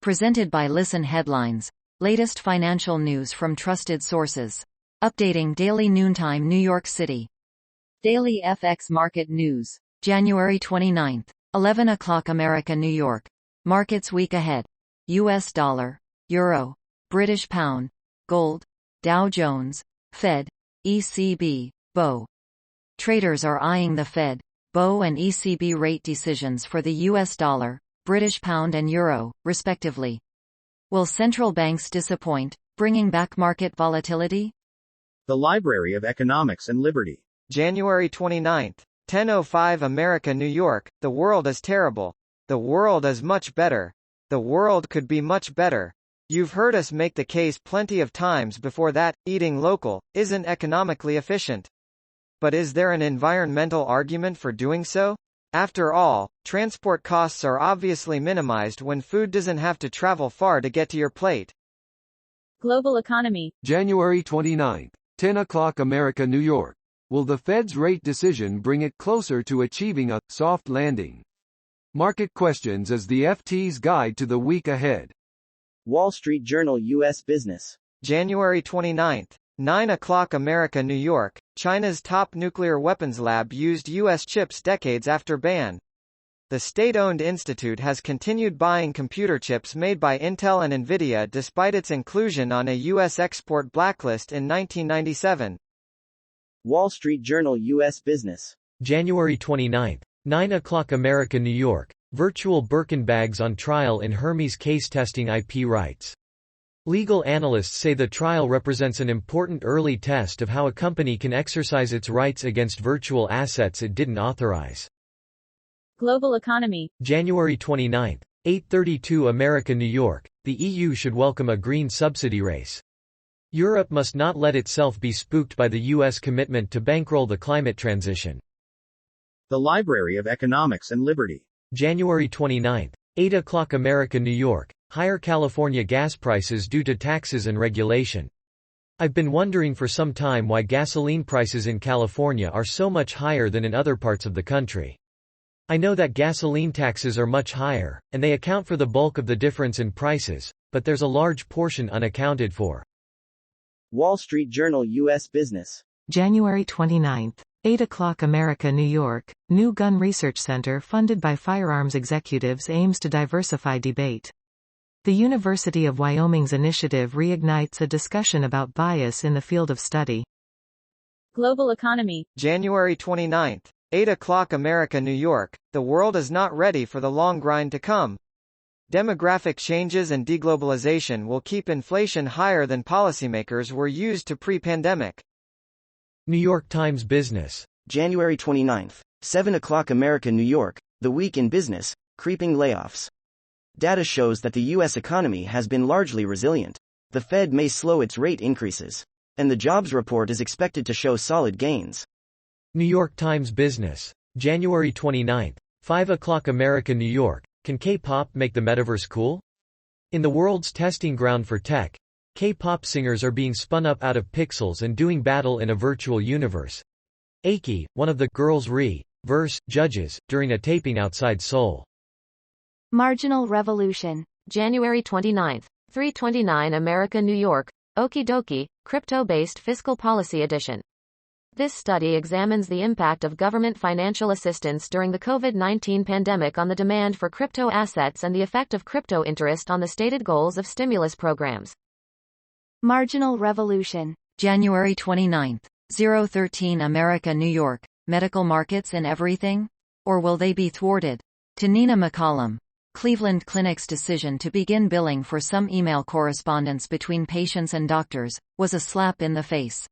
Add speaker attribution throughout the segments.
Speaker 1: Presented by Listen Headlines. Latest financial news from trusted sources. Updating daily noontime New York City. Daily FX market news. January 29th. 11 o'clock America New York. Markets week ahead. US dollar, euro, British pound, gold, Dow Jones, Fed, ECB, BOE. Traders are eyeing the Fed, BOE and ECB rate decisions for the US dollar, British pound and euro, respectively. Will central banks disappoint, bringing back market volatility?
Speaker 2: The Library of Economics and Liberty.
Speaker 3: January 29th. 10:05 America New York. The world is terrible. The world is much better. The world could be much better. You've heard us make the case plenty of times before that eating local isn't economically efficient. But is there an environmental argument for doing so? After all, transport costs are obviously minimized when food doesn't have to travel far to get to your plate.
Speaker 4: Global economy.
Speaker 5: January 29th. 10 o'clock America New York. Will the Fed's rate decision bring it closer to achieving a soft landing? Market questions as the FT's guide to the week ahead.
Speaker 6: Wall Street Journal U.S. Business.
Speaker 3: January 29th. 9 o'clock America New York. China's top nuclear weapons lab used U.S. chips decades after ban. The state-owned institute has continued buying computer chips made by Intel and Nvidia despite its inclusion on a U.S. export blacklist in 1997.
Speaker 6: Wall Street Journal U.S. Business.
Speaker 7: January 29th. 9 o'clock America New York. Virtual Birkin bags on trial in Hermes case testing IP rights. Legal analysts say the trial represents an important early test of how a company can exercise its rights against virtual assets it didn't authorize.
Speaker 4: Global economy.
Speaker 7: January 29th. 8:32 America New York. The EU should welcome a green subsidy race. Europe must not let itself be spooked by the US commitment to bankroll the climate transition.
Speaker 2: The Library of Economics and Liberty.
Speaker 7: January 29th. 8 o'clock America New York. Higher California gas prices due to taxes and regulation. I've been wondering for some time why gasoline prices in California are so much higher than in other parts of the country. I know that gasoline taxes are much higher, and they account for the bulk of the difference in prices, but there's a large portion unaccounted for.
Speaker 6: Wall Street Journal U.S. Business.
Speaker 8: January 29th. 8 o'clock America New York. New gun research center funded by firearms executives aims to diversify debate. The University of Wyoming's initiative reignites a discussion about bias in the field of study.
Speaker 4: Global economy.
Speaker 3: January 29th. 8 o'clock America New York. The world is not ready for the long grind to come. Demographic changes and deglobalization will keep inflation higher than policymakers were used to pre-pandemic.
Speaker 7: New York Times Business.
Speaker 6: January 29th. 7 o'clock America New York. The week in business, creeping layoffs. Data shows that the U.S. economy has been largely resilient. The Fed may slow its rate increases. And the jobs report is expected to show solid gains.
Speaker 7: New York Times Business. January 29th. 5 o'clock America New York. Can K-pop make the metaverse cool? In the world's testing ground for tech, K-pop singers are being spun up out of pixels and doing battle in a virtual universe. Aiki, one of the Girls' Re-verse judges, during a taping outside Seoul.
Speaker 9: Marginal Revolution. January 29th. 3:29 America New York. Okie dokie, crypto-based fiscal policy edition. This study examines the impact of government financial assistance during the COVID-19 pandemic on the demand for crypto assets and the effect of crypto interest on the stated goals of stimulus programs. Marginal Revolution.
Speaker 1: January 29th. 013 America New York. Medical markets in everything? Or will they be thwarted? To Nina McCollum. Cleveland Clinic's decision to begin billing for some email correspondence between patients and doctors was a slap in the face.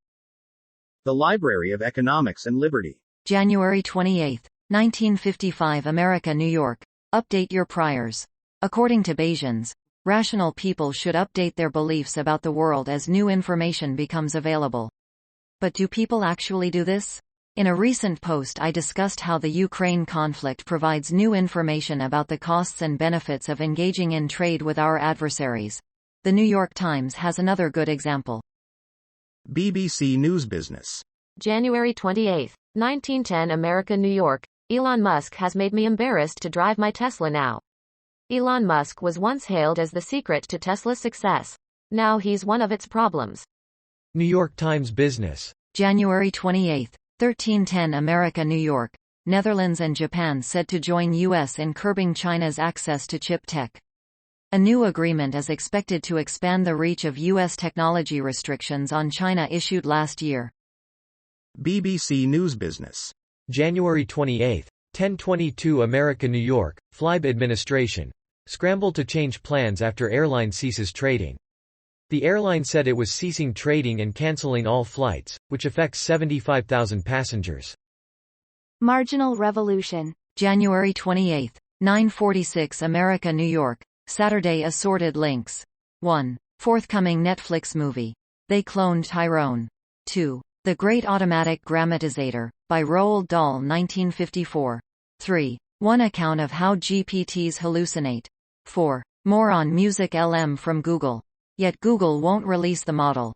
Speaker 2: The Library of Economics and Liberty.
Speaker 1: January 28, 1955 America New York. Update your priors. According to Bayesians, rational people should update their beliefs about the world as new information becomes available. But do people actually do this? In a recent post I discussed how the Ukraine conflict provides new information about the costs and benefits of engaging in trade with our adversaries. The New York Times has another good example.
Speaker 2: BBC News Business.
Speaker 9: January 28, 1910 America New York. Elon Musk has made me embarrassed to drive my Tesla now. Elon Musk was once hailed as the secret to Tesla's success. Now he's one of its problems.
Speaker 7: New York Times Business.
Speaker 1: January 28, 1310 America New York. Netherlands and Japan said to join U.S. in curbing China's access to chip tech. A new agreement is expected to expand the reach of U.S. technology restrictions on China issued last year.
Speaker 2: BBC News Business.
Speaker 7: January 28, 1022 America New York, Flybe administration. Scramble to change plans after airline ceases trading. The airline said it was ceasing trading and canceling all flights, which affects 75,000 passengers.
Speaker 1: Marginal Revolution. January 28, 9:46 America New York. Saturday assorted links. 1. Forthcoming Netflix movie. They cloned Tyrone. 2. The Great Automatic Grammatizator, by Roald Dahl 1954. 3. One account of how GPTs hallucinate. 4. More on Music LM from Google. Yet Google won't release the model.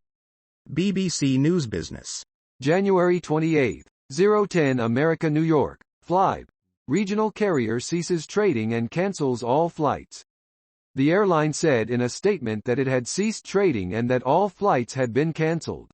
Speaker 2: BBC News Business.
Speaker 5: January 28, 010 America New York. Flybe. Regional carrier ceases trading and cancels all flights. The airline said in a statement that it had ceased trading and that all flights had been cancelled.